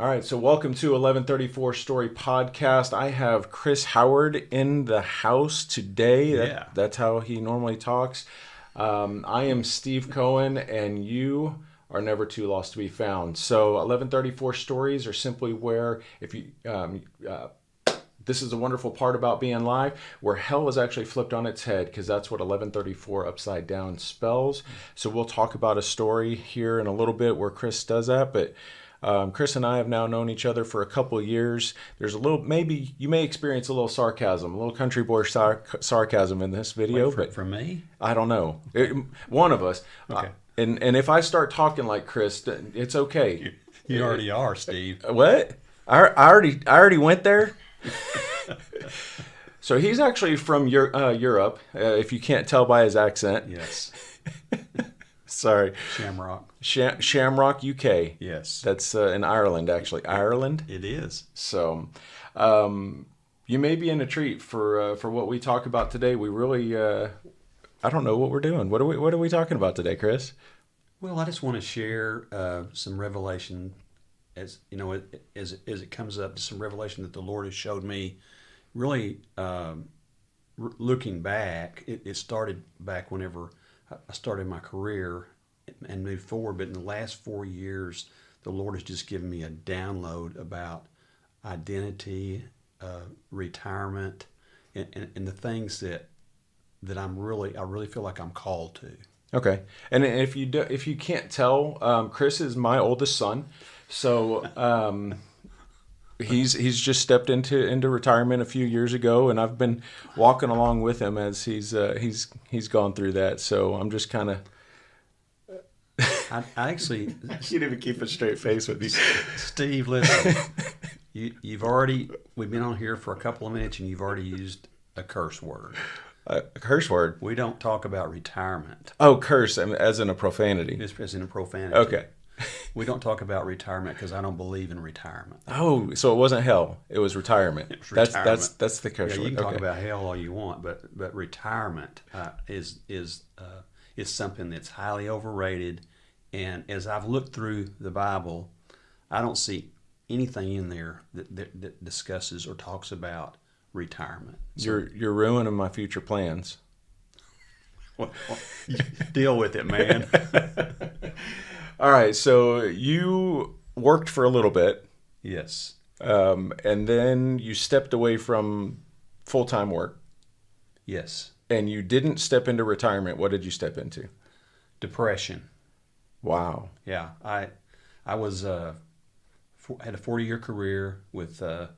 All right, so welcome to 1134 Story Podcast. I have Chris Howard in the house today. Yeah. That's how he normally talks. I am Steve Cohen, and you are never too lost to be found. So 1134 Stories are simply where, if you, this is a wonderful part about being live, where hell is actually flipped on its head, because that's what 1134 upside down spells. So we'll talk about a story here in a little bit where Chris does that, but Chris and I have now known each other for a couple of years. There's a little, maybe you may experience a little sarcasm, a little country boy sarcasm in this video, Wait, but for me? I don't know. One of us. Okay. And if I start talking like Chris, it's okay. You already are, Steve. What? I already went there. So he's actually from Europe, if you can't tell by his accent. Yes. Sorry. Shamrock. Shamrock, UK. Yes. That's in Ireland, actually. Ireland. It is. So, you may be in a treat for what we talk about today. We really, I don't know what we're doing. What are we talking about today, Chris? Well, I just want to share some revelation, as you know, as it comes up, some revelation that the Lord has showed me. Really, looking back, it started back whenever I started my career and moved forward. But in the last 4 years, the Lord has just given me a download about identity, retirement, and the things that I really feel like I'm called to. Okay. And if you can't tell, Chris is my oldest son, so he's just stepped into retirement a few years ago, and I've been walking along with him as he's gone through that. So I'm just kind of. I actually, You can't even keep a straight face with me. Steve, listen. We've been on here for a couple of minutes, and you've already used a curse word. A curse word. We don't talk about retirement. Oh, curse, as in a profanity. It's as in a profanity. Okay. We don't talk about retirement because I don't believe in retirement. Oh, so it wasn't hell; it was retirement. It was retirement. That's the curse Yeah, word. you can Okay. talk about hell all you want, but retirement is something that's highly overrated. And as I've looked through the Bible, I don't see anything in there that discusses or talks about retirement. So, You're ruining my future plans. deal with it, man. All right, so you worked for a little bit, Yes. and then you stepped away from full-time work, Yes. and you didn't step into retirement. What did you step into? Depression. Wow. Yeah. I was had a 40-year career with a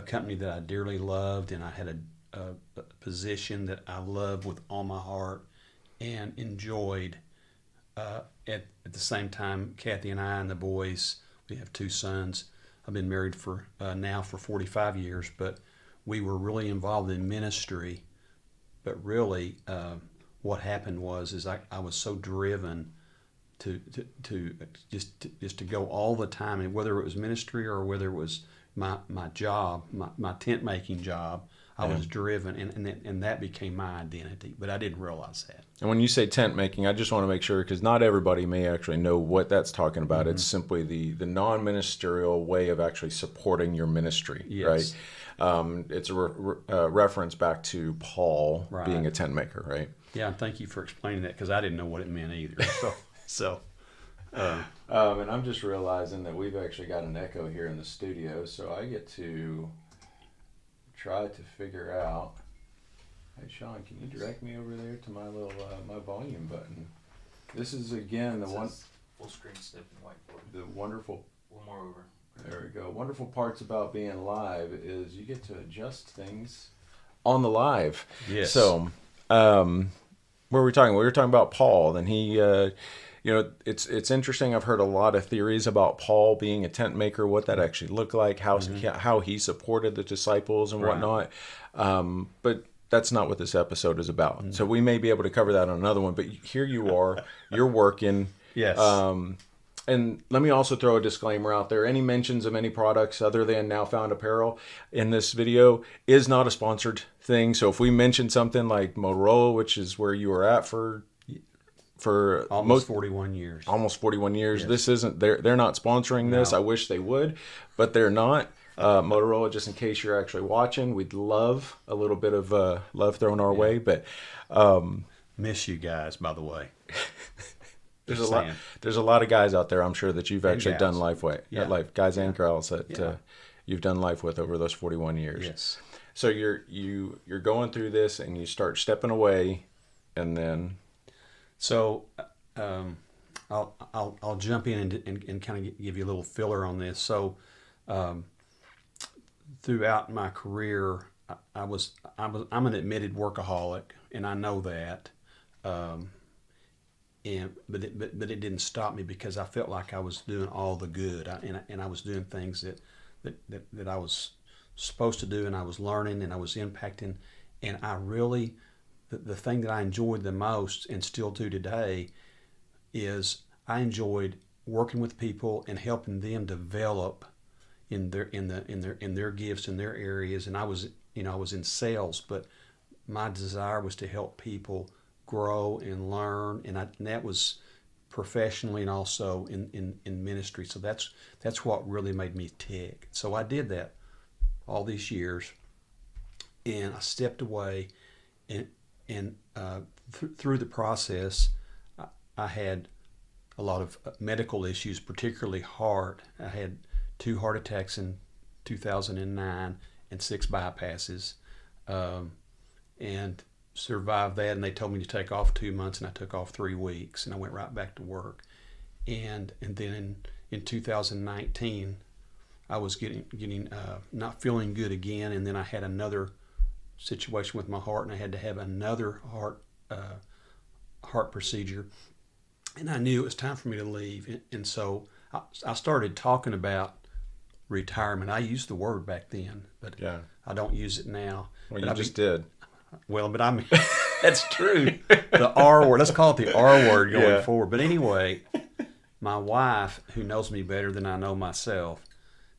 company that I dearly loved, and I had a position that I loved with all my heart and enjoyed. At the same time, Kathy and I and the boys, we have 2 sons. I've been married for now for 45 years, but we were really involved in ministry. But really, what happened is I was so driven to just to go all the time, and whether it was ministry or whether it was my job, my tent making job, I was driven, and that became my identity. But I didn't realize that. And when you say tent making, I just want to make sure, because not everybody may actually know what that's talking about. Mm-hmm. It's simply the non-ministerial way of actually supporting your ministry, Yes. right? It's a reference back to Paul Right. being a tent maker, right? Yeah, and thank you for explaining that because I didn't know what it meant either. So And I'm just realizing that we've actually got an echo here in the studio, so I get to try to figure out. Hey, Sean, can you direct me over there to my little my volume button? This is again the one, Full screen step in whiteboard. the wonderful. One more over. There we go. Wonderful parts about being live is you get to adjust things on the live. yes. So, where were we talking? We were talking about Paul, and he, it's interesting. I've heard a lot of theories about Paul being a tent maker, what that actually looked like, how he supported the disciples and Right. whatnot. But that's not what this episode is about. So we may be able to cover that on another one. But here you are, you're working. Yes. And let me also throw a disclaimer out there. Any mentions of any products other than Now Found Apparel in this video is not a sponsored thing. So if we mention something like Motorola, which is where you were at for for Almost 41 years. almost 41 years. Yes. This isn't they're not sponsoring this. No. I wish they would, but they're not. Motorola, just in case you're actually watching, we'd love a little bit of love thrown our way. But Miss you guys, by the way. there's Just a lot. saying. There's a lot of guys out there, I'm sure, that you've And actually gals. done life with. Yeah. Guys and girls that Yeah. you've done life with over those 41 years. Yes. So you're going through this, and you start stepping away, and then So I'll jump in and kind of give you a little filler on this. So throughout my career, I'm an admitted workaholic, and I know that. But it didn't stop me because I felt like I was doing all the good, and I was doing things that I was supposed to do, and I was learning, and I was impacting, and I really the thing that I enjoyed the most and still do today is I enjoyed working with people and helping them develop in their gifts in their areas. And I was in sales, but my desire was to help people grow and learn, and that was professionally and also in ministry. So that's what really made me tick. So I did that all these years, and I stepped away, and through the process, I had a lot of medical issues, particularly heart. I had 2 heart attacks in 2009 and 6 bypasses, and survived that. And they told me to take off 2 months, and I took off 3 weeks, and I went right back to work. And then in 2019, I was getting not feeling good again, and then I had another situation with my heart, and I had to have another heart procedure, and I knew it was time for me to leave. And so I started talking about retirement. I used the word back then, but yeah. I don't use it now. Well, but you just did. Well, but I mean, that's true. The R word. Let's call it the R word going Yeah. forward. But anyway, my wife, who knows me better than I know myself,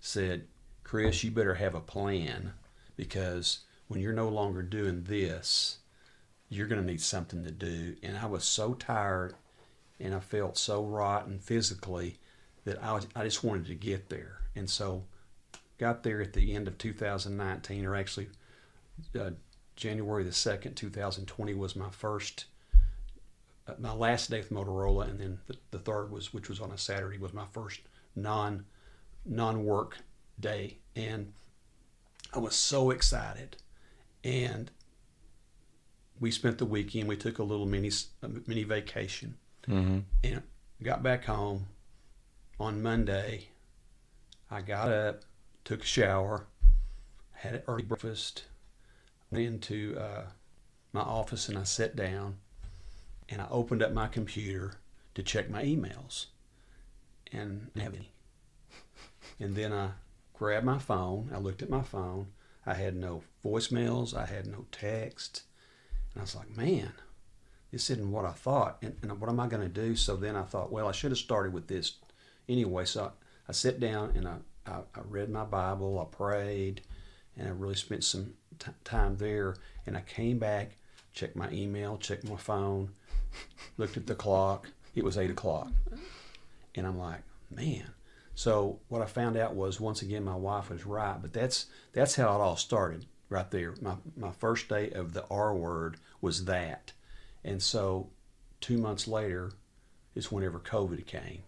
said, "Chris, you better have a plan, because when you're no longer doing this, you're going to need something to do." And I was so tired, and I felt so rotten physically that I just wanted to get there. And so got there at the end of 2019, or actually January the 2nd, 2020 was my last day with Motorola, and then the third which was on a Saturday, was my first non-work day. And I was so excited. And we spent the weekend. We took a little mini vacation, Mm-hmm. and got back home on Monday. I got up, took a shower, had an early breakfast, went into my office, and I sat down, and I opened up my computer to check my emails, and I didn't have any. And then I grabbed my phone. I looked at my phone. I had no voicemails. I had no text. And I was like, man, this isn't what I thought. And what am I going to do? So then I thought, well, I should have started with this anyway. So I sat down, and I read my Bible. I prayed, and I really spent some time there. And I came back, checked my email, checked my phone, looked at the clock. It was 8 o'clock. And I'm like, man. So what I found out was, once again, my wife was right. But that's how it all started right there. My first day of the R word was that. And so 2 months later is whenever COVID came.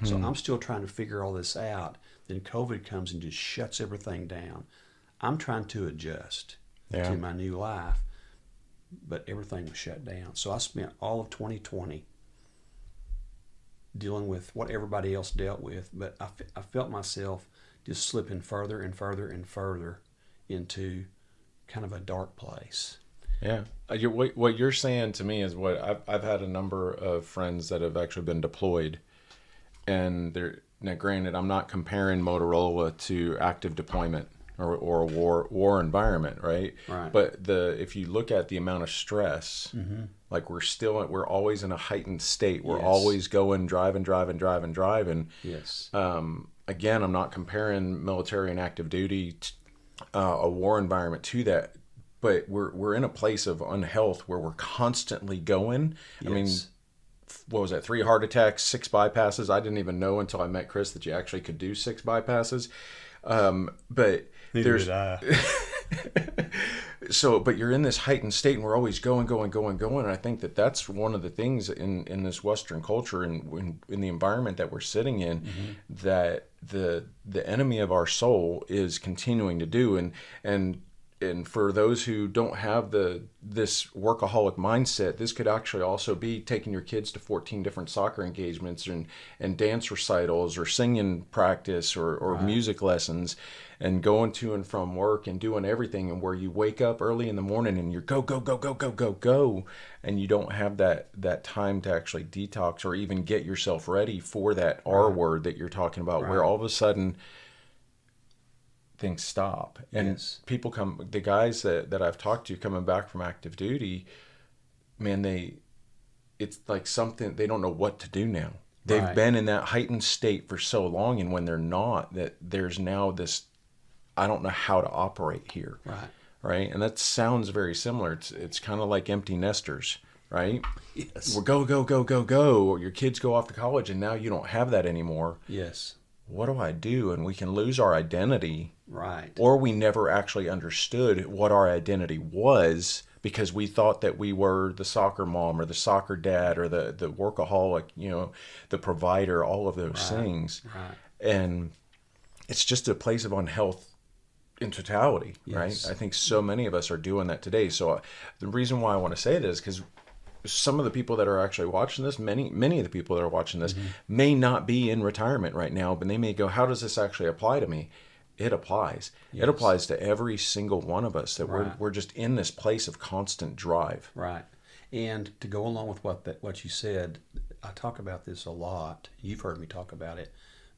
So I'm still trying to figure all this out. Then COVID comes and just shuts everything down. I'm trying to adjust to my new life, but everything was shut down. So I spent all of 2020 dealing with what everybody else dealt with, but I felt myself just slipping further and further and further into kind of a dark place. Yeah. What you're saying to me is what I've had a number of friends that have actually been deployed, and they're, now granted, I'm not comparing Motorola to active deployment or a war environment, right? Right. But if you look at the amount of stress, like we're always in a heightened state. We're Yes. always driving. Yes. Again, I'm not comparing military and active duty, a war environment to that. But we're in a place of unhealth where we're constantly going. I mean, Yes. what was that, 3 heart attacks, 6 bypasses. I didn't even know until I met Chris that you actually could do 6 bypasses. But Neither there's did I. so, but you're in this heightened state, and we're always going. And I think that that's one of the things in this Western culture and in the environment that we're sitting in, that the enemy of our soul is continuing to do. And for those who don't have this workaholic mindset, this could actually also be taking your kids to 14 different soccer engagements and dance recitals or singing practice or Right. music lessons, and going to and from work and doing everything, and where you wake up early in the morning and you're go, and you don't have that time to actually detox or even get yourself ready for that R word that you're talking about, where Right. all of a sudden things stop. And Yes. people the guys that I've talked to coming back from active duty, man, it's like something, they don't know what to do now. They've Right. been in that heightened state for so long, and when they're not, that there's now this, I don't know how to operate here. Right. Right. And that sounds very similar. It's kind of like empty nesters, right? Yes. We're go. Or your kids go off to college, and now you don't have that anymore. Yes. What do I do? And we can lose our identity, Right. or we never actually understood what our identity was, because we thought that we were the soccer mom or the soccer dad or the workaholic, the provider, all of those things. Right. And it's just a place of unhealth in totality, Yes. right? I think so many of us are doing that today. So the reason why I want to say this is because some of the people that are actually watching this, many of the people that are watching this may not be in retirement right now, but they may go, how does this actually apply to me? It applies. Yes. It applies to every single one of us, that Right. we're just in this place of constant drive. Right. And to go along with what you said, I talk about this a lot. You've heard me talk about it,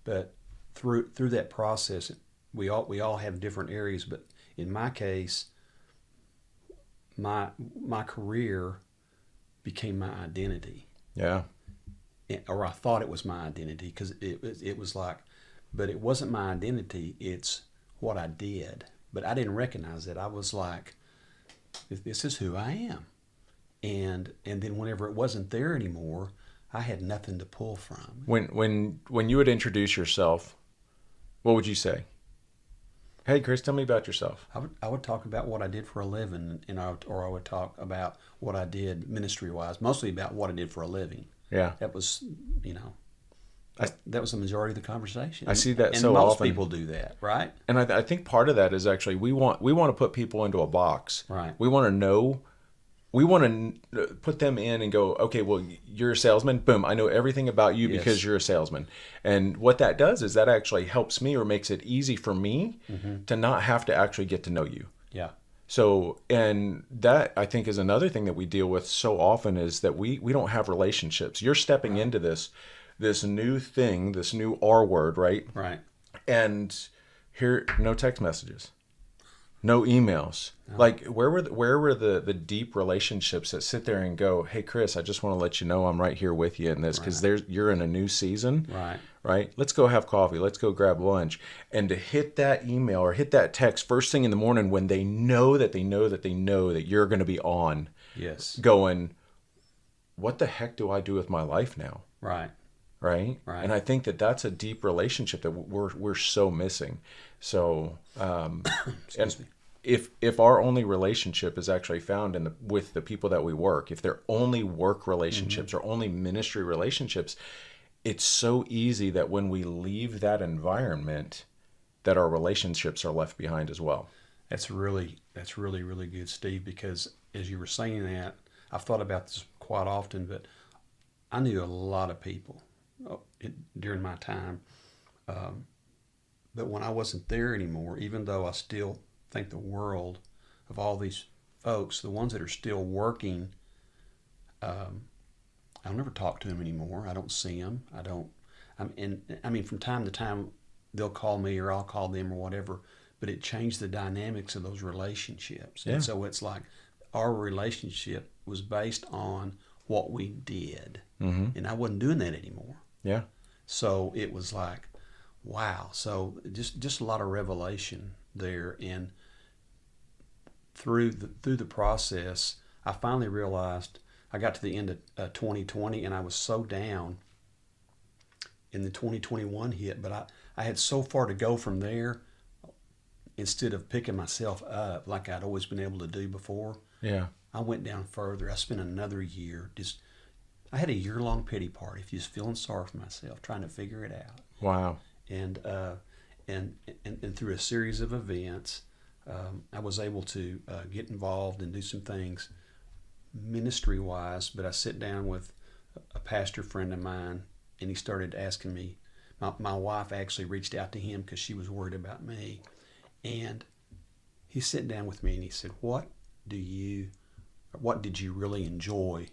but through that process, we all have different areas. But in my case, my career became my identity, Yeah. or I thought it was my identity, because it was like, but it wasn't my identity. It's what I did, but I didn't recognize it. I was like, this is who I am. And then whenever it wasn't there anymore, I had nothing to pull from. When you would introduce yourself, what would you say? Hey, Chris, tell me about yourself. I would talk about what I did for a living, or I would talk about what I did ministry wise, mostly about what I did for a living. Yeah. That was, that was the majority of the conversation. I see that and so most often. people do that, right? And I think part of that is actually we want to put people into a box. Right. We want to put them in and go, okay, well, you're a salesman. Boom, I know everything about you Yes. because you're a salesman. And what that does is that actually helps me, or makes it easy for me to not have to actually get to know you. Yeah. So, and that I think is another thing that we deal with so often, is that we don't have relationships. You're stepping into this new thing, this new R word, right? Right. And here, no text messages, no emails. Like, where were the deep relationships that sit there and go, hey, Chris, I just want to let you know I'm right here with you in this, because you're in a new season. Right? Let's go have coffee. Let's go grab lunch. And to hit that email or hit that text first thing in the morning, when they know that you're going to be on, Yes. going, what the heck do I do with my life now? Right. Right? Right. And I think that that's a deep relationship that we're so missing. So, Excuse me. if our only relationship is actually found with the people that we work, if they're only work relationships or only ministry relationships, it's so easy that when we leave that environment, that our relationships are left behind as well. That's really, really good, Steve, because as you were saying that, I've thought about this quite often, but I knew a lot of people during my time. But when I wasn't there anymore, even though I still think the world of all these folks, the ones that are still working, I'll never talk to them anymore. I don't see them. From time to time, they'll call me or I'll call them or whatever, but it changed the dynamics of those relationships. Yeah. And so it's like our relationship was based on what we did. Mm-hmm. And I wasn't doing that anymore. Yeah. So it was like, wow. So just a lot of revelation there. And through the process, I finally realized I got to the end of 2020 and I was so down, and the 2021 hit, but I had so far to go from there. Instead of picking myself up like I'd always been able to do before, Yeah. I went down further. I spent another year I had a year-long pity party, just feeling sorry for myself, trying to figure it out. Wow. And through a series of events, I was able to get involved and do some things ministry-wise. But I sat down with a pastor friend of mine, and he started asking me. My wife actually reached out to him because she was worried about me, and he sat down with me and he said, "What did you really enjoy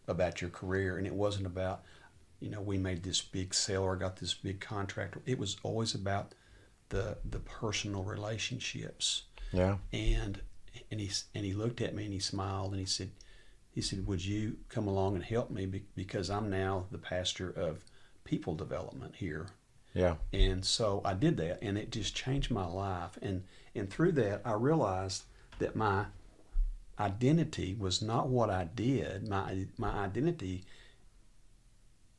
about your career?" And it wasn't about, we made this big sale or got this big contract. It was always about the personal relationships. Yeah. And he looked at me and he smiled and he said, "Would you come along and help me because I'm now the pastor of people development here." Yeah. And so I did that, and it just changed my life. And through that, I realized that my identity was not what I did. My identity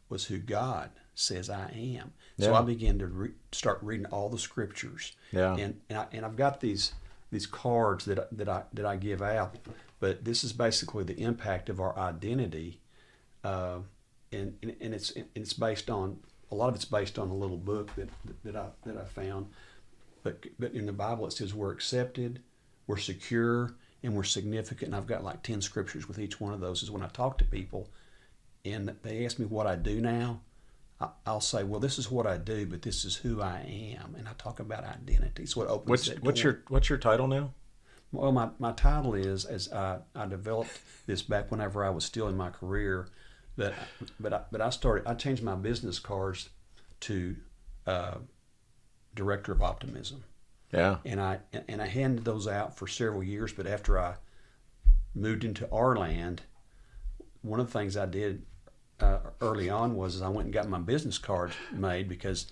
was who God says I am. So Yeah. I began to start reading all the scriptures. Yeah. And I've got these cards that I give out, but this is basically the impact of our identity, and it's based on a lot of it's based on a little book that I found, but in the Bible it says we're accepted, we're secure, and we're significant. And I've got like 10 scriptures with each one of those. Is when I talk to people, and they ask me what I do now, I'll say, well, this is what I do, but this is who I am, and I talk about identity. So it opens that door. What's your title now? Well, my title is, as I developed this back whenever I was still in my career, but I changed my business cards to Director of Optimism. Yeah. And I handed those out for several years, but after I moved into our land, one of the things I did early on was I went and got my business cards made because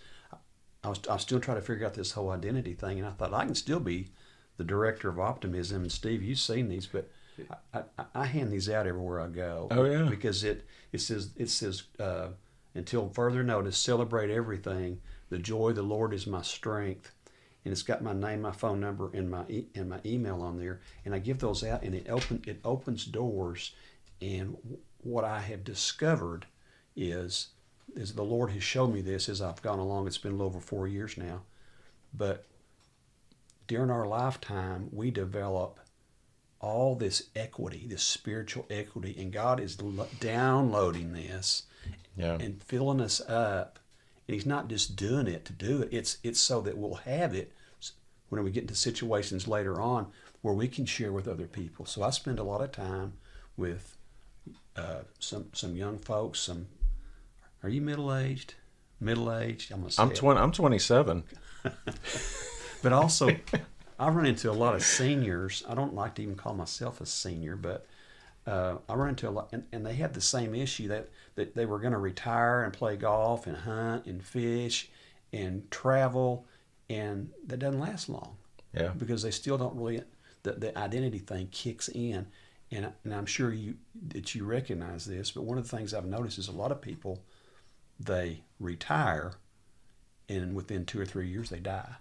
I was still trying to figure out this whole identity thing, and I thought I can still be the Director of Optimism. And Steve, you've seen these, but I hand these out everywhere I go. Oh yeah. Because it says until further notice, celebrate everything. The joy of the Lord is my strength. And it's got my name, my phone number, and my email on there. And I give those out, and it opens doors. And what I have discovered is the Lord has shown me this as I've gone along. It's been a little over 4 years now. But during our lifetime, we develop all this equity, this spiritual equity, and God is downloading this and filling us up. And He's not just doing it to do it. It's so that we'll have it when we get into situations later on where we can share with other people. So I spend a lot of time with some young folks. Are you middle-aged? Middle-aged? I'm 27. But also, I run into a lot of seniors. I don't like to even call myself a senior, but I run into a lot, and they have the same issue that they were going to retire and play golf and hunt and fish and travel, and that doesn't last long. Yeah. Because they still don't really, the identity thing kicks in, and I'm sure you recognize this. But one of the things I've noticed is a lot of people, they retire, and within 2 or 3 years they die.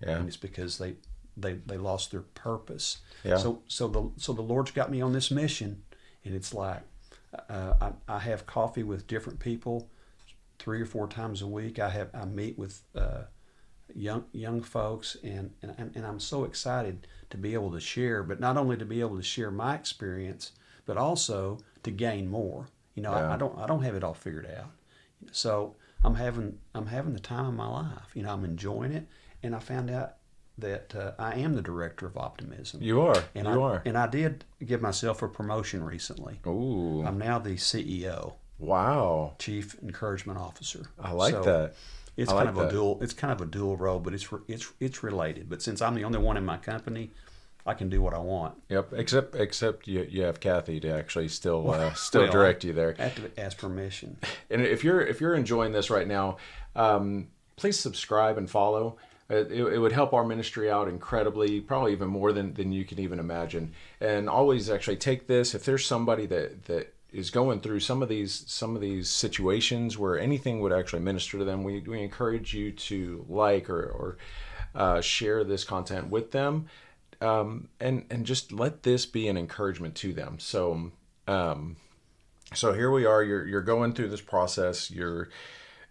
Yeah. And it's because they lost their purpose. Yeah. So the Lord's got me on this mission, and it's like I have coffee with different people 3 or 4 times a week. I meet with young folks, and I'm so excited to be able to share, but not only to be able to share my experience, but also to gain more. I don't have it all figured out. So I'm having the time of my life. I'm enjoying it, and I found out that I am the Director of Optimism. You are. And you are. And I did give myself a promotion recently. Ooh. I'm now the CEO. Wow. Chief Encouragement Officer. I like that. It's kind of a dual. It's kind of a dual role, but it's related. But since I'm the only one in my company, I can do what I want. Yep. Except you have Kathy to actually still direct you there. I have to ask permission. And if you're enjoying this right now, please subscribe and follow. It would help our ministry out incredibly, probably even more than you can even imagine. And always actually take this. If there's somebody that is going through some of these situations where anything would actually minister to them, we encourage you to or share this content with them, and just let this be an encouragement to them. So here we are. You're going through this process.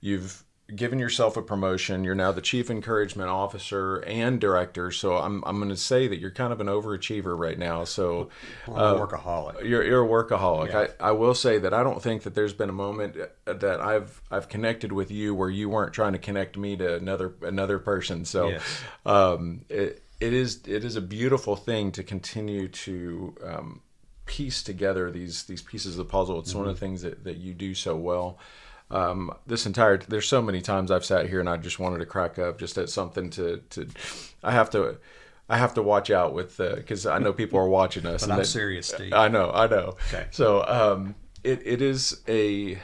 You've given yourself a promotion. You're now the chief encouragement officer and director. So I'm going to say that you're kind of an overachiever right now. So I'm a workaholic. You're a workaholic. Yeah. I will say that I don't think that there's been a moment that I've connected with you where you weren't trying to connect me to another person. So Yes. It is a beautiful thing to continue to piece together these pieces of the puzzle. It's one of the things that you do so well. There's so many times I've sat here and I just wanted to crack up just at something I have to watch out with, because I know people are watching us. But I'm serious, Steve. I know. Okay. So it is a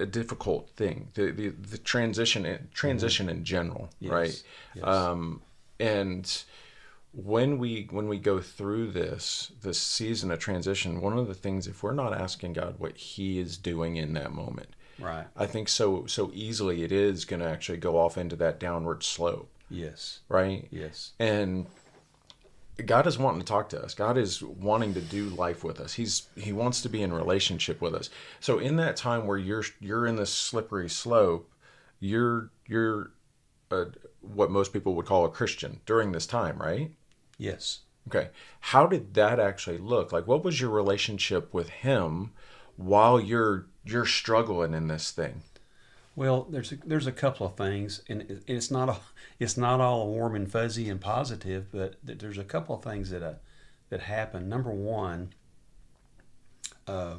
difficult thing, the transition in general, Yes. right? Yes. And when we go through this season of transition, one of the things, if we're not asking God what He is doing in that moment, Right. I think so easily it is going to actually go off into that downward slope, Yes. right? Yes. And God is wanting to talk to us. God is wanting to do life with us. He wants to be in relationship with us. So in that time where you're in this slippery slope, you're what most people would call a Christian during this time, right? Yes. Okay. How did that actually look? Like, what was your relationship with Him while you're struggling in this thing? Well, there's a couple of things, and it's not all warm and fuzzy and positive, but there's a couple of things that happen. Number one, I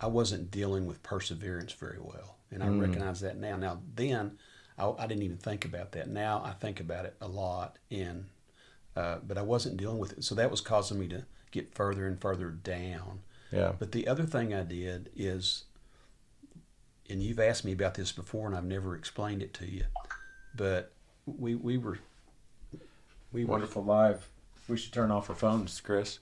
wasn't dealing with perseverance very well, and I recognize that now. Now then, I didn't even think about that. Now I think about it a lot, and but I wasn't dealing with it, so that was causing me to get further and further down. Yeah. But the other thing I did is, and you've asked me about this before, and I've never explained it to you, but we were Wonderful live. We should turn off our phones, Chris.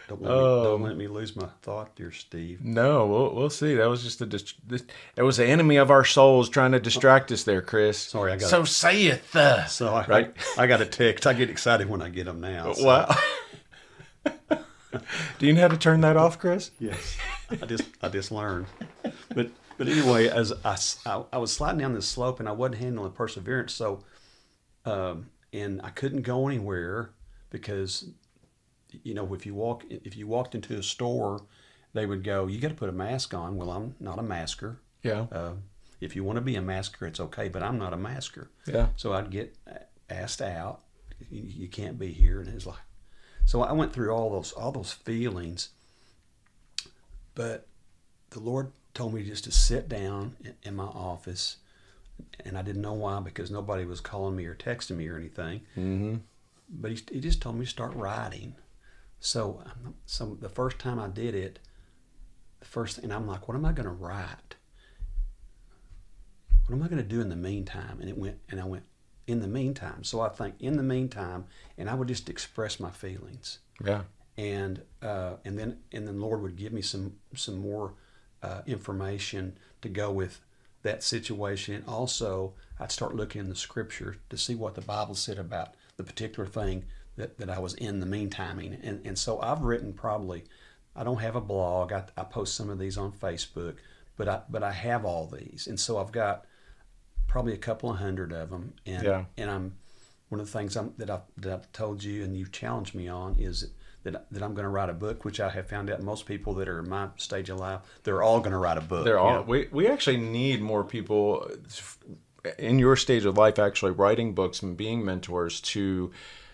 Don't let me lose my thought, dear Steve. No, we'll see. That was just it was the enemy of our souls trying to distract us there, Chris. Sorry, I got So saith the. So Right? I got a text. I get excited when I get them now. So. Wow. Do you know how to turn that off, Chris? Yes, I just learned. But anyway, as I was sliding down this slope and I wasn't handling perseverance, so and I couldn't go anywhere because, you know, if you walked into a store, they would go, "You got to put a mask on." Well, I'm not a masker. Yeah. If you want to be a masker, it's okay, but I'm not a masker. Yeah. So I'd get asked out. You can't be here, and it's like. So I went through all those feelings, but the Lord told me just to sit down in my office, and I didn't know why, because nobody was calling me or texting me or anything. Mm-hmm. But he just told me to start writing. So the first time I did it, and I'm like, what am I going to write? What am I going to do in the meantime? And I went, in the meantime. So I think in the meantime, and I would just express my feelings. Yeah. And then the Lord would give me some more information to go with that situation. Also, I'd start looking in the Scripture to see what the Bible said about the particular thing that I was in the meantime. And so I've written probably, I don't have a blog. I post some of these on Facebook, but I have all these, and so I've got probably a couple of hundred of them. And Yeah. and I'm one of the things that I've told you and you've challenged me on is that I'm going to write a book, which I have found out most people that are in my stage of life, they're all going to write a book. There you are. know? We actually need more people in your stage of life actually writing books and being mentors to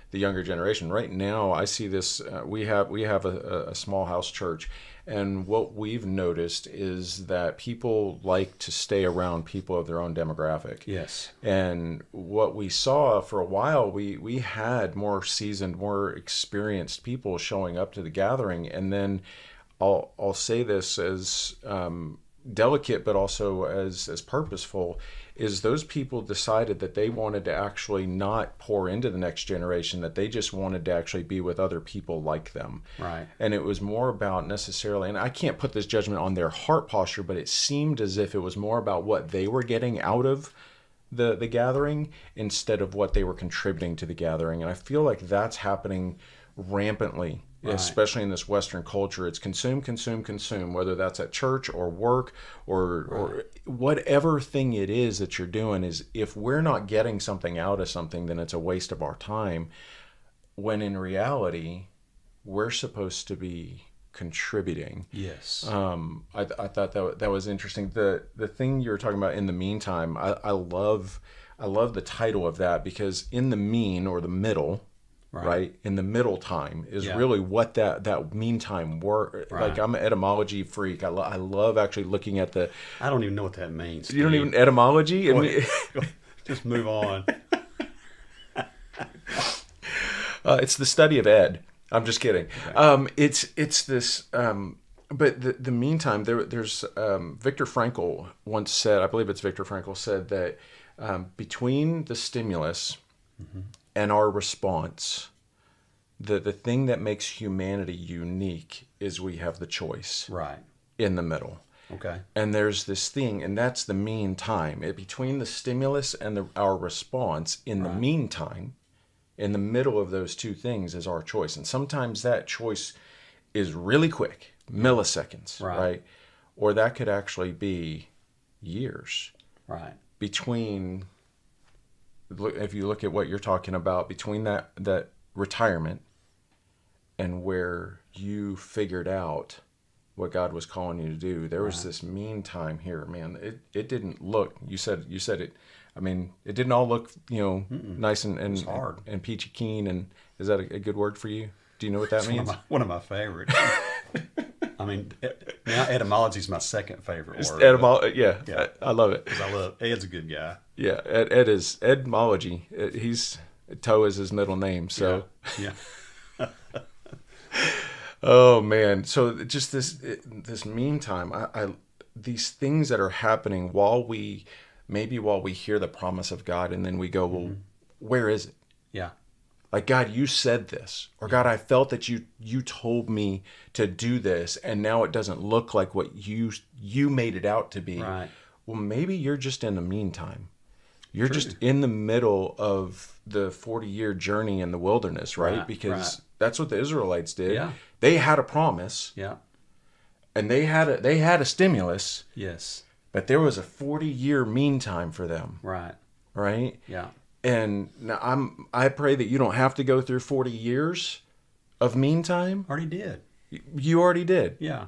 the younger generation. Right now, I see this. We have a small house church, and what we've noticed is that people like to stay around people of their own demographic. Yes. And what we saw for a while, we had more seasoned, more experienced people showing up to the gathering. And then I'll say this as delicate but also as purposeful, is those people decided that they wanted to actually not pour into the next generation, that they just wanted to actually be with other people like them. Right. And it was more about necessarily, and I can't put this judgment on their heart posture, but it seemed as if it was more about what they were getting out of the gathering instead of what they were contributing to the gathering. And I feel like that's happening rampantly, Right. especially in this Western culture. It's consume, consume, consume, whether that's at church or work or whatever thing it is that you're doing. Is if we're not getting something out of something, then it's a waste of our time. When in reality, we're supposed to be contributing. Yes. I thought that was interesting. The thing you were talking about, in the meantime, I love the title of that, because in the mean, or the middle, right? In the middle time is really what that meantime word. Right. Like, I'm an etymology freak. I love actually looking at the. I don't even know what that means. You don't even etymology? I mean, Just move on. it's the study of Ed. I'm just kidding. Okay. It's this. But the meantime, there's Viktor Frankl once said. I believe it's Viktor Frankl said that between the stimulus and our response, the thing that makes humanity unique is we have the choice. Right. In the middle. Okay. And there's this thing, and that's the meantime. Between the stimulus and our response, in the meantime, in the middle of those two things is our choice. And sometimes that choice is really quick, milliseconds, right? Or that could actually be years. Right. Between, if you look at what you're talking about, between that retirement and where you figured out what God was calling you to do, there was this meantime here, man. It didn't look, you said it, I mean, it didn't all look, nice and hard. And peachy keen. And is that a good word for you? Do you know what that means? One of my favorites. I mean, now etymology is my second favorite word. Yeah. I love it. Because I love Ed's a good guy. Yeah, Ed is etymology. Toe is his middle name. So yeah. Oh man! So just this meantime, I these things that are happening while we hear the promise of God, and then we go, well, where is it? Yeah. Like, God, you said this, or God, I felt that you told me to do this, and now it doesn't look like what you made it out to be. Right. Well, maybe you're just in the meantime. You're just in the middle of the 40-year journey in the wilderness, right? Because that's what the Israelites did. Yeah. They had a promise. Yeah. And they had a stimulus. Yes. But there was a 40-year meantime for them. Right. Right? Yeah. And now I pray that you don't have to go through 40 years of meantime. Already did. You already did. Yeah.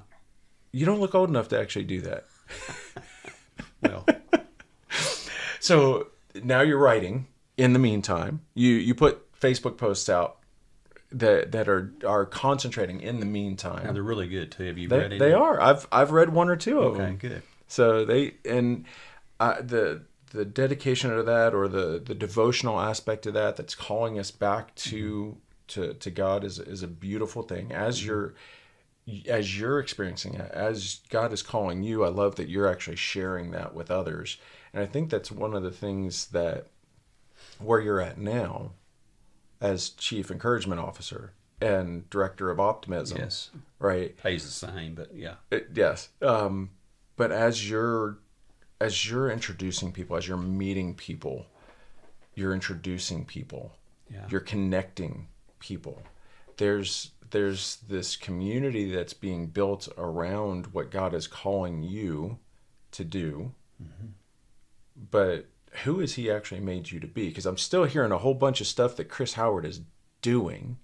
You don't look old enough to actually do that. Well. So now you're writing in the meantime. You put Facebook posts out that are concentrating in the meantime. Now they're really good too. Have you read any? They are. I've read one or two of them. Okay, good. So the dedication to that, or the devotional aspect of that's calling us back to God is a beautiful thing. As you're experiencing it, as God is calling you, I love that you're actually sharing that with others. And I think that's one of the things that where you're at now as Chief Encouragement Officer and Director of Optimism. Yes. Right. Pays the same, but yeah. Yes. But as you're introducing people, as you're meeting people, you're introducing people, you're connecting people. There's this community that's being built around what God is calling you to do. Mm-hmm. But who has he actually made you to be? Because I'm still hearing a whole bunch of stuff that Chris Howard is doing.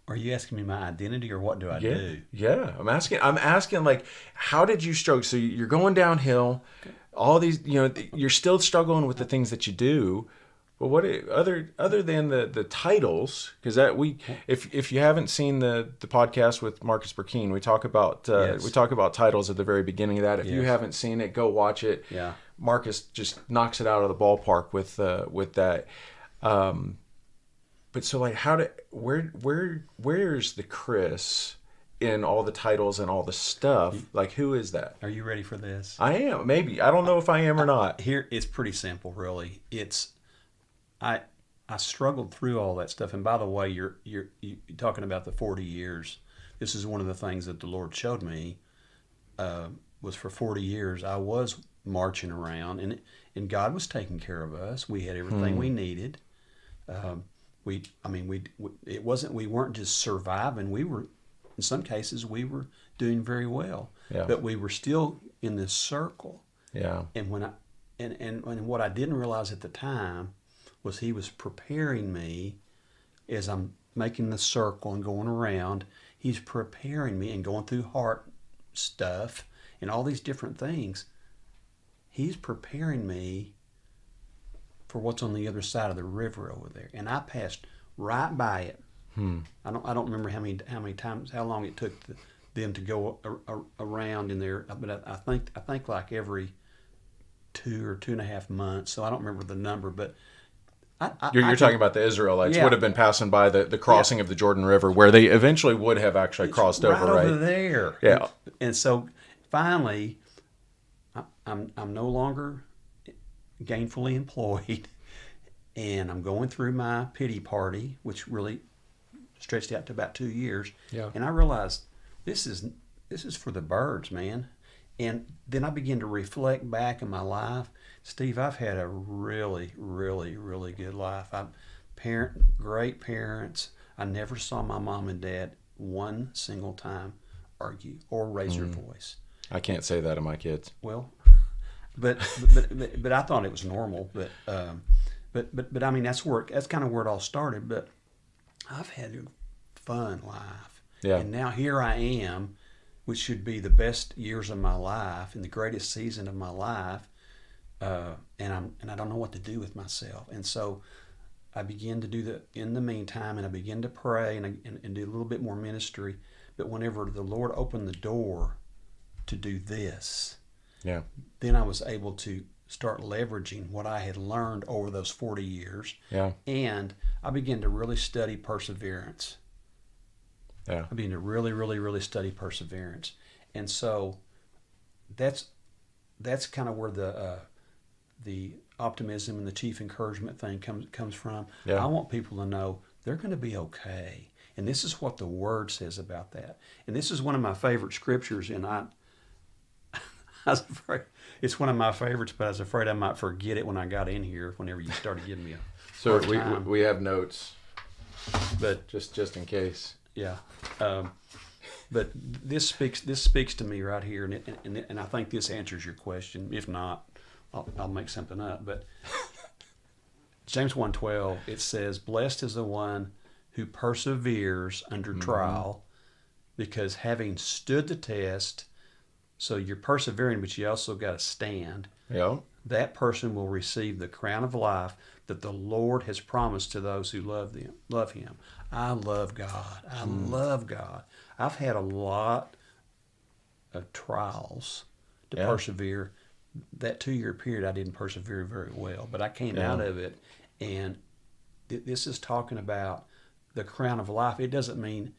Are you asking me my identity, or what do I do? Yeah, I'm asking like, how did you struggle? So you're going downhill, all these, you're still struggling with the things that you do. But what other than the titles, because if you haven't seen the podcast with Marcus Burkeen, we talk about titles at the very beginning of that. If you haven't seen it, go watch it. Yeah, Marcus just knocks it out of the ballpark with that. But so like, where's the Chris in all the titles and all the stuff. Like, who is that? Are you ready for this? I am. Maybe. I don't know if I am or not. Here, it's pretty simple, really. I struggled through all that stuff. And by the way, you're talking about the 40 years. This is one of the things that the Lord showed me. Was for 40 years I was marching around, and God was taking care of us. We had everything we needed. It wasn't, we weren't just surviving. We were, in some cases, we were doing very well. Yeah. But we were still in this circle. Yeah. And and what I didn't realize at the time was He was preparing me as I'm making the circle and going around. He's preparing me and going through heart stuff and all these different things. He's preparing me for what's on the other side of the river over there. And I passed right by it. I don't remember how many times, how long it took them to go around in there, but I think like every 2 or 2.5 months. So I don't remember the number, but You're talking about the Israelites Yeah. would have been passing by the crossing of the Jordan River, where they eventually would have actually crossed right over, right? over there. Yeah. And so finally, I'm no longer gainfully employed, and I'm going through my pity party, which really stretched out to about 2 years. Yeah. And I realized this is for the birds, man. And then I began to reflect back in my life. Steve, I've had a really, really, really good life. Great parents. I never saw my mom and dad one single time argue or raise their voice. I can't say that of my kids. Well, but I thought it was normal. But I mean, that's kind of where it all started. But I've had a fun life. Yeah. And now here I am, which should be the best years of my life and the greatest season of my life, and I don't know what to do with myself. And so I began to do in the meantime, and I began to pray and do a little bit more ministry. But whenever the Lord opened the door to do this, Yeah. then I was able to start leveraging what I had learned over those 40 years. Yeah. And I began to really study perseverance. Yeah. I began to really, really, really study perseverance. And so that's kind of where the optimism and the chief encouragement thing comes from. Yeah. I want people to know they're going to be okay. And this is what the Word says about that. And this is one of my favorite scriptures, and I was afraid, it's one of my favorites, but I was afraid I might forget it when I got in here, whenever you started giving me a So hard time. we have notes, But just in case. yeah, but this speaks to me right here, and I think this answers your question. If not, I'll make something up. But James 1:12, it says, "Blessed is the one who perseveres under trial, because having stood the test." So you're persevering, but you also got to stand. Yeah. That person will receive the crown of life that the Lord has promised to those who love Him. I love God. I love God. I've had a lot of trials to persevere. That 2-year period, I didn't persevere very well, but I came out of it. And this is talking about the crown of life. It doesn't mean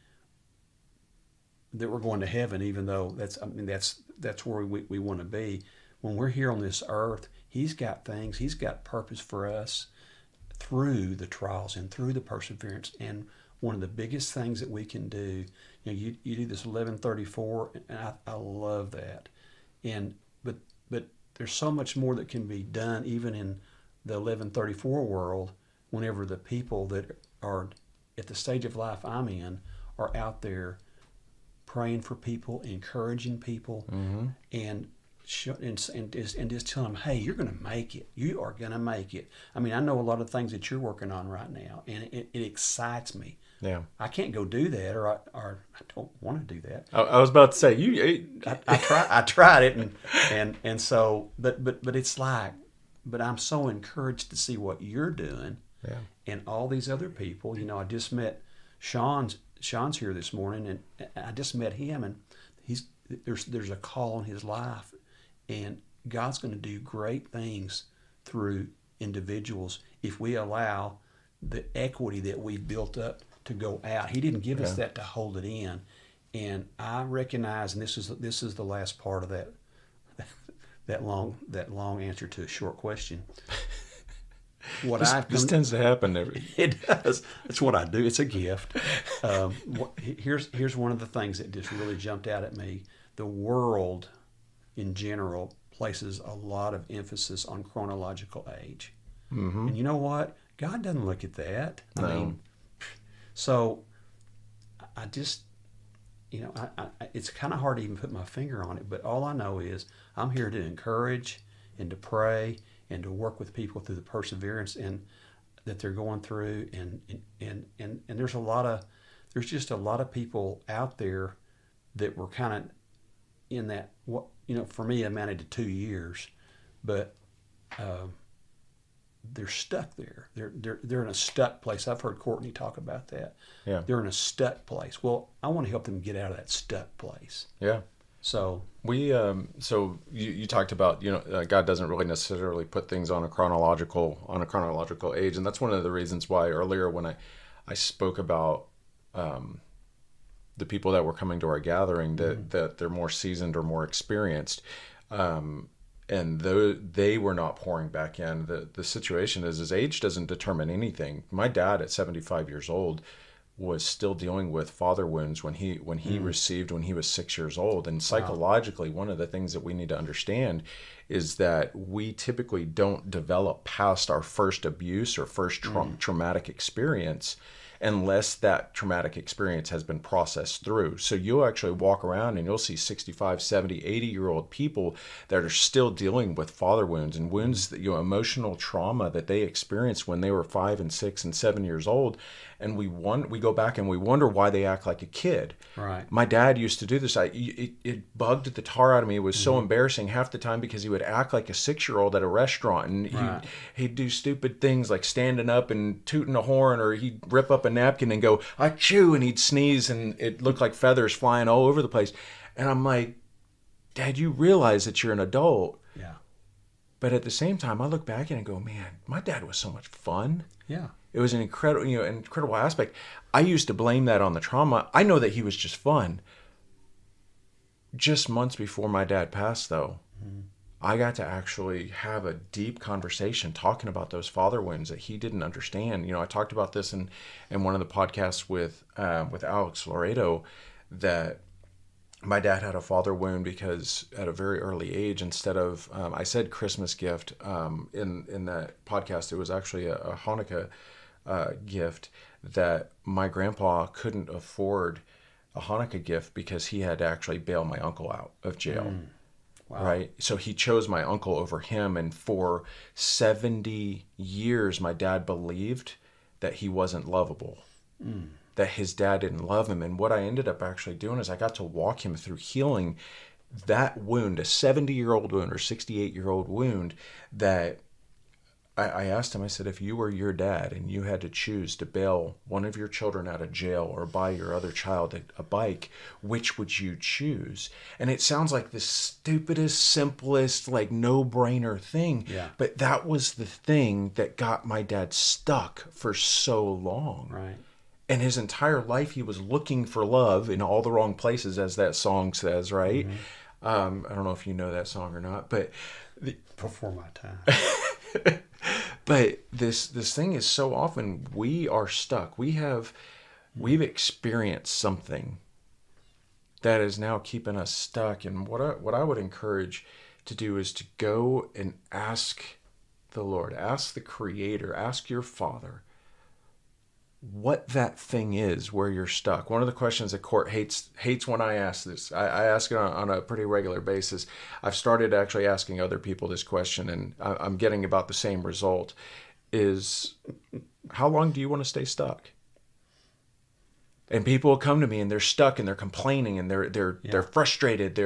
that we're going to heaven, even though that's where we want to be. When we're here on this earth, He's got things, He's got purpose for us through the trials and through the perseverance. And one of the biggest things that we can do, you do this 11:34, and I love that. But there's so much more that can be done even in the 11:34 world, whenever the people that are at the stage of life I'm in are out there praying for people, encouraging people, and just telling them, hey, you're going to make it. You are going to make it. I mean, I know a lot of things that you're working on right now, and it excites me. Yeah. I can't go do that, or I don't want to do that. I was about to say I tried it, and so, but it's like, but I'm so encouraged to see what you're doing, and all these other people. I just met Sean's here this morning, and I just met him, and there's a call on his life, and God's going to do great things through individuals if we allow the equity that we've built up to go out. He didn't give us that to hold it in. And I recognize, and this is the last part of that long answer to a short question. What This tends to happen every. It does. That's what I do. It's a gift. Here's one of the things that just really jumped out at me. The world, in general, places a lot of emphasis on chronological age. Mm-hmm. And you know what? God doesn't look at that. I No. mean, so I just, it's kind of hard to even put my finger on it. But all I know is I'm here to encourage and to pray and to work with people through the perseverance and that they're going through. And there's just a lot of people out there that were kind of in that, for me, it amounted to 2 years, but they're stuck there. They're in a stuck place. I've heard Courtney talk about that. Yeah. They're in a stuck place. Well, I want to help them get out of that stuck place. Yeah. So So you talked about God doesn't really necessarily put things on a chronological age, and that's one of the reasons why earlier when I spoke about the people that were coming to our gathering that they're more seasoned or more experienced, and though they were not pouring back in, the situation is age doesn't determine anything. My dad at 75 years old was still dealing with father wounds when he received when he was 6 years old. And psychologically, one of the things that we need to understand is that we typically don't develop past our first abuse or first traumatic experience unless that traumatic experience has been processed through. So you'll actually walk around and you'll see 65, 70, 80-year-old people that are still dealing with father wounds and wounds that, emotional trauma that they experienced when they were 5 and 6 and 7 years old. And we go back and we wonder why they act like a kid. Right. My dad used to do this. It bugged the tar out of me. It was so embarrassing half the time because he would act like a 6-year-old at a restaurant, and he'd do stupid things like standing up and tooting a horn, or he'd rip up a napkin and go achoo, and he'd sneeze, and it looked like feathers flying all over the place. And I'm like, Dad, you realize that you're an adult. Yeah. But at the same time, I look back and I go, man, my dad was so much fun. Yeah. It was an incredible aspect. I used to blame that on the trauma. I know that he was just fun. Just months before my dad passed, though, I got to actually have a deep conversation talking about those father wounds that he didn't understand. I talked about this in one of the podcasts with Alex Laredo, that my dad had a father wound because at a very early age, instead of, I said Christmas gift in that podcast, it was actually a Hanukkah gift, that my grandpa couldn't afford a Hanukkah gift because he had to actually bail my uncle out of jail. Wow. Right? So he chose my uncle over him. And for 70 years, my dad believed that he wasn't lovable, that his dad didn't love him. And what I ended up actually doing is I got to walk him through healing that wound, a 70-year-old wound or 68-year-old wound, that I asked him, I said, if you were your dad and you had to choose to bail one of your children out of jail or buy your other child a bike, which would you choose? And it sounds like the stupidest, simplest, like no-brainer thing. Yeah. But that was the thing that got my dad stuck for so long. Right. And his entire life, he was looking for love in all the wrong places, as that song says, right? I don't know if you know that song or not, but Before my time. But this thing is so often we are stuck. We've experienced something that is now keeping us stuck. And what I would encourage to do is to go and ask the Lord, ask the Creator, ask your Father what that thing is where you're stuck. One of the questions that Court hates when I ask this, I ask it on a pretty regular basis. I've started actually asking other people this question, and I'm getting about the same result, is how long do you want to stay stuck? And people will come to me and they're stuck and they're complaining and they're frustrated.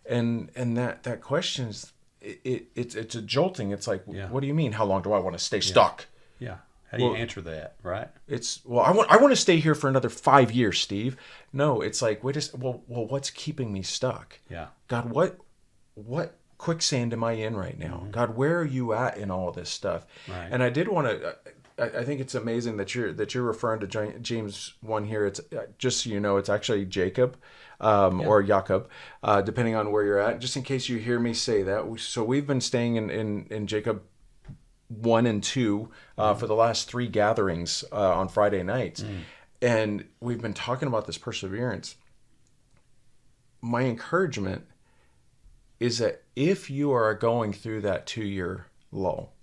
And that question is, it's a jolting. It's like, what do you mean? How long do I want to stay stuck? Yeah. How do you answer that, right? I want to stay here for another 5 years, Steve. No, it's like, what's keeping me stuck? Yeah. God, what quicksand am I in right now? God, where are you at in all this stuff? Right. And I did want to, I think it's amazing that you're referring to James 1 here. It's just so you know, it's actually Jacob, or Jacob, depending on where you're at. Just in case you hear me say that. So we've been staying in Jacob 1 and 2 for the last 3 gatherings on Friday nights. And we've been talking about this perseverance. My encouragement is that if you are going through that 2-year lull,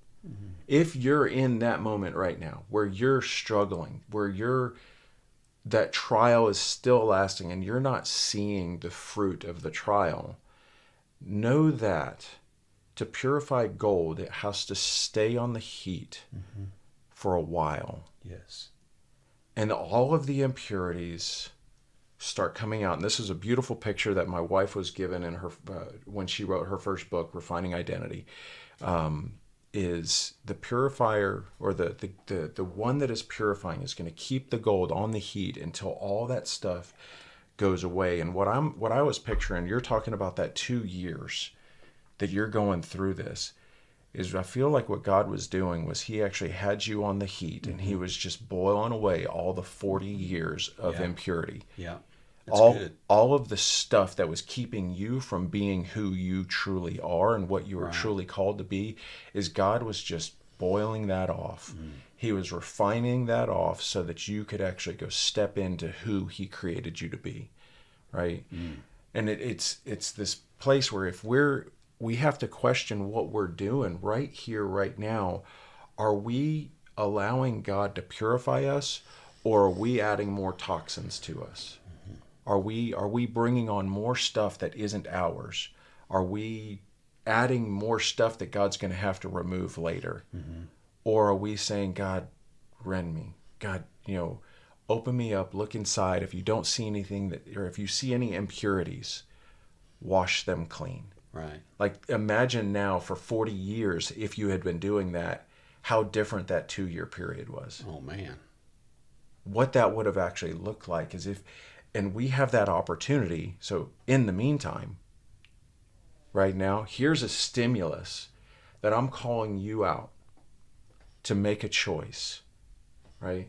if you're in that moment right now where you're struggling, where that trial is still lasting and you're not seeing the fruit of the trial, know that to purify gold, it has to stay on the heat for a while. Yes. And all of the impurities start coming out. And this is a beautiful picture that my wife was given in her when she wrote her first book, Refining Identity. Is the purifier, or the one that is purifying, is going to keep the gold on the heat until all that stuff goes away. And what I was picturing, you're talking about that 2 years that you're going through this, is I feel like what God was doing was he actually had you on the heat and he was just boiling away all the 40 years of impurity. Yeah. That's good. All of the stuff that was keeping you from being who you truly are and what you were truly called to be, is God was just boiling that off. He was refining that off so that you could actually go step into who he created you to be, right? And it's this place where if we have to question what we're doing right here, right now. Are we allowing God to purify us, or are we adding more toxins to us? Are we bringing on more stuff that isn't ours? Are we adding more stuff that God's going to have to remove later? Or are we saying, God, rend me. God, open me up, look inside. If you don't see anything or if you see any impurities, wash them clean. Right. Like, imagine now for 40 years, if you had been doing that, how different that 2-year period was. Oh, man. What that would have actually looked like is and we have that opportunity. So in the meantime, right now, here's a stimulus that I'm calling you out to make a choice, right?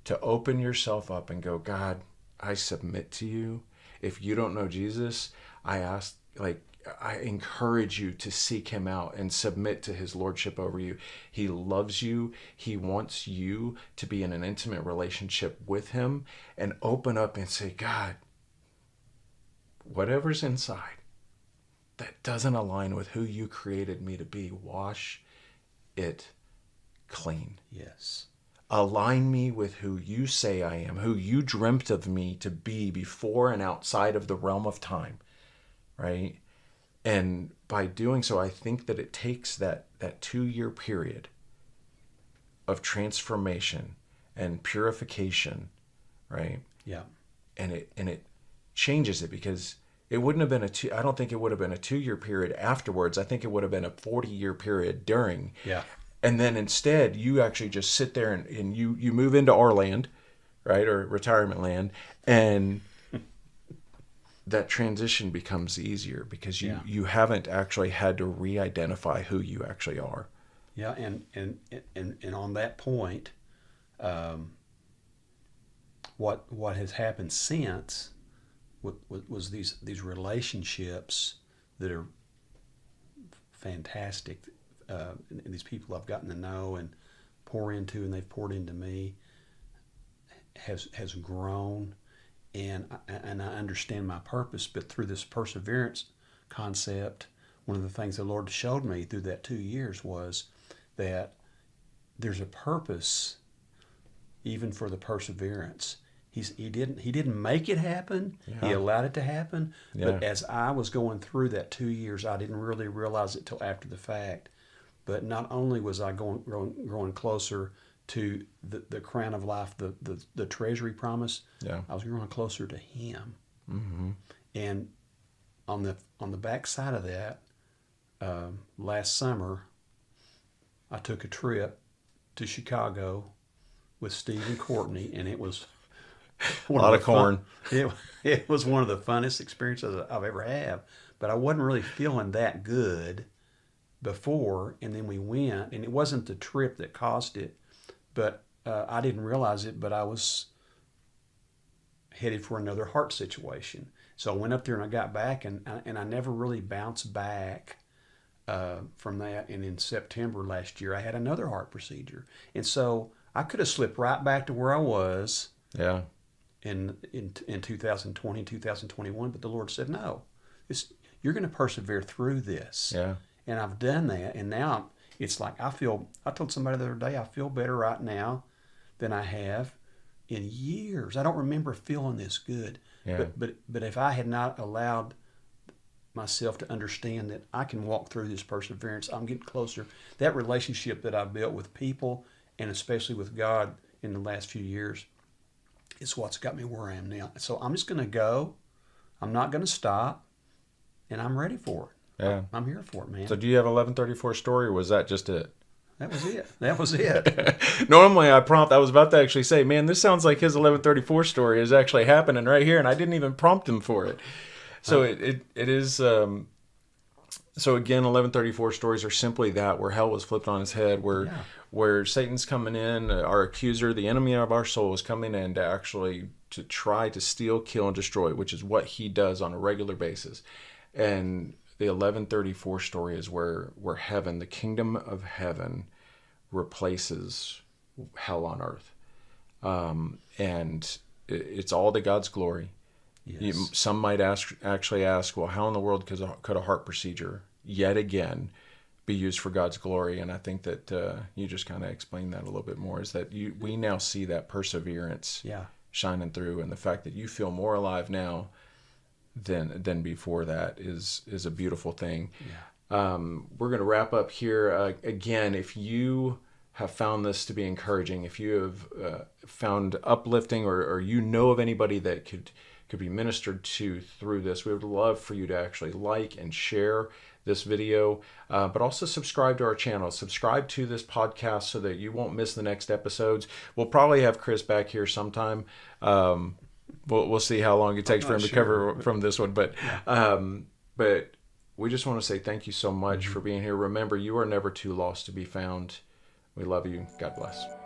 To open yourself up and go, God, I submit to you. If you don't know Jesus, I encourage you to seek him out and submit to his lordship over you. He loves you. He wants you to be in an intimate relationship with him, and open up and say, God, whatever's inside that doesn't align with who you created me to be, wash it clean. Yes. Align me with who you say I am, who you dreamt of me to be before and outside of the realm of time, right? And by doing so, I think that it takes that 2-year period of transformation and purification, right? Yeah. And it changes it, because it wouldn't have been I don't think it would have been a 2-year period afterwards. I think it would have been a 40-year period during. Yeah. And then instead, you actually just sit there and you move into our land, right? Or retirement land, and that transition becomes easier because you haven't actually had to re-identify who you actually are. Yeah, and on that point, what has happened since was these relationships that are fantastic, and these people I've gotten to know and pour into, and they've poured into me, has grown. And I understand my purpose, but through this perseverance concept, one of the things the Lord showed me through that 2 years was that there's a purpose even for the perseverance. He didn't make it happen. Yeah. He allowed it to happen. Yeah. But as I was going through that 2 years, I didn't really realize it till after the fact. But not only was I growing closer to the crown of life, the treasury promise, I was growing closer to him. Mm-hmm. And on the back side of that, last summer, I took a trip to Chicago with Steve and Courtney, and it was a lot of corn. It was one of the funnest experiences I've ever had. But I wasn't really feeling that good before, and then we went, and it wasn't the trip that caused it, but I didn't realize it, but I was headed for another heart situation. So I went up there and I got back, and I never really bounced back from that. And in September last year, I had another heart procedure. And so I could have slipped right back to where I was Yeah. in 2020, 2021, but the Lord said, no, you're going to persevere through this. Yeah. And I've done that. And now it's like I told somebody the other day, I feel better right now than I have in years. I don't remember feeling this good. Yeah. But if I had not allowed myself to understand that I can walk through this perseverance, I'm getting closer. That relationship that I've built with people, and especially with God in the last few years, is what's got me where I am now. So I'm just going to go. I'm not going to stop, and I'm ready for it. Yeah. I'm here for it, man. So do you have 1134 story, or was that just it? That was it. That was it. Normally I was about to actually say, man, this sounds like his 1134 story is actually happening right here, and I didn't even prompt him for it. So it is, so again, 1134 stories are simply that, where hell was flipped on its head, where Satan's coming in, our accuser, the enemy of our soul, is coming in to try to steal, kill, and destroy, which is what he does on a regular basis. And the 1134 story is where heaven, the kingdom of heaven, replaces hell on earth. And it's all to God's glory. Yes. Some might actually ask, well, how in the world could a heart procedure yet again be used for God's glory? And I think that you just kind of explained that a little bit more, is that we now see that perseverance shining through, and the fact that you feel more alive now than before that is a beautiful thing. Yeah. We're going to wrap up here. Again, if you have found this to be encouraging, if you have found uplifting, or you know of anybody that could be ministered to through this, we would love for you to actually like and share this video, but also subscribe to our channel. Subscribe to this podcast so that you won't miss the next episodes. We'll probably have Chris back here sometime. We'll see how long it takes for him to cover from this one, but we just want to say thank you so much for being here. Remember, you are never too lost to be found. We love you. God bless.